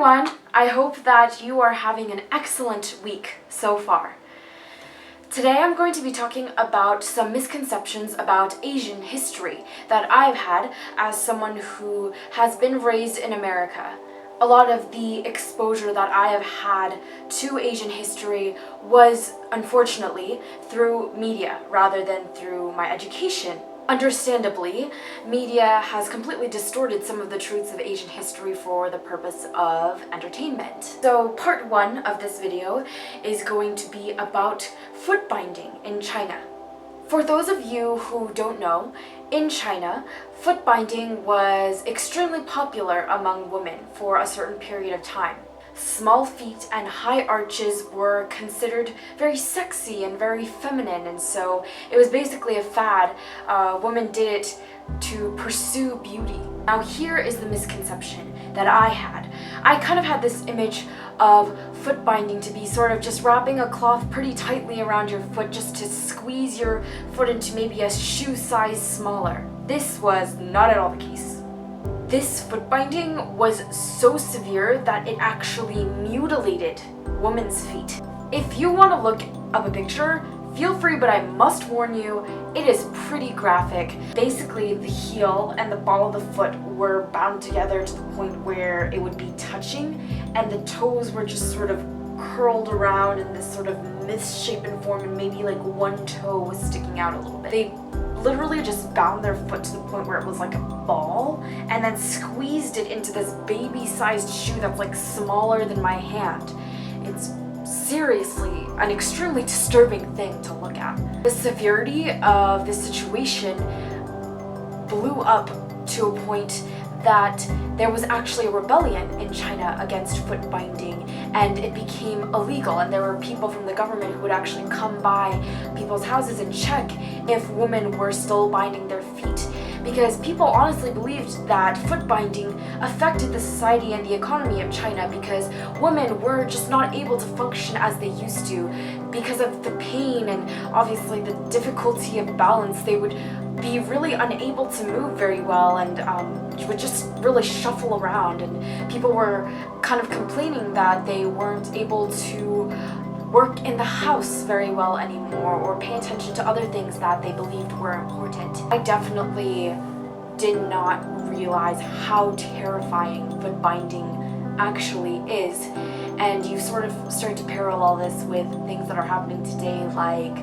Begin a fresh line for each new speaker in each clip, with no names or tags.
everyone! I hope that you are having an excellent week so far. Today I'm going to be talking about some misconceptions about Asian history that I've had as someone who has been raised in America. A lot of the exposure that I have had to Asian history was, unfortunately, through media rather than through my education. Understandably, media has completely distorted some of the truths of Asian history for the purpose of entertainment. So part one of this video is going to be about foot binding in China. For those of you who don't know, in China, foot binding was extremely popular among women for a certain period of time. Small feet and high arches were considered very sexy and very feminine, and so it was basically a fad. Women did it to pursue beauty. Now here is the misconception that I had. I kind of had this image of foot binding to be sort of just wrapping a cloth pretty tightly around your foot just to squeeze your foot into maybe a shoe size smaller. This was not at all the case. This foot binding was so severe that it actually mutilated women's feet. If you want to look up a picture, feel free, but I must warn you, it is pretty graphic. Basically, the heel and the ball of the foot were bound together to the point where it would be touching, and the toes were just sort of curled around in this sort of misshapen form, and maybe like one toe was sticking out a little bit. They literally just bound their foot to the point where it was like a ball and then squeezed it into this baby-sized shoe that's like smaller than my hand. It's seriously an extremely disturbing thing to look at. The severity of the situation blew up to a point that there was actually a rebellion in China against foot binding, and it became illegal, and there were people from the government who would actually come by people's houses and check if women were still binding their feet, because people honestly believed that foot binding affected the society and the economy of China because women were just not able to function as they used to because of the pain and obviously the difficulty of balance. They would be really unable to move very well and would just really shuffle around, and people were kind of complaining that they weren't able to work in the house very well anymore or pay attention to other things that they believed were important. I definitely did not realize how terrifying foot binding actually is, and you sort of start to parallel this with things that are happening today like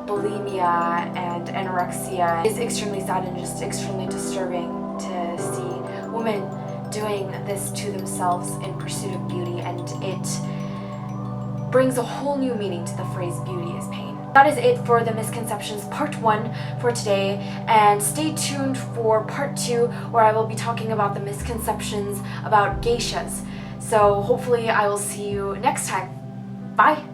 bulimia and anorexia. It's extremely sad and just extremely disturbing to see women doing this to themselves in pursuit of beauty, and it brings a whole new meaning to the phrase beauty is pain. That is it for the misconceptions part one for today, and stay tuned for part two where I will be talking about the misconceptions about geishas. So hopefully I will see you next time. Bye!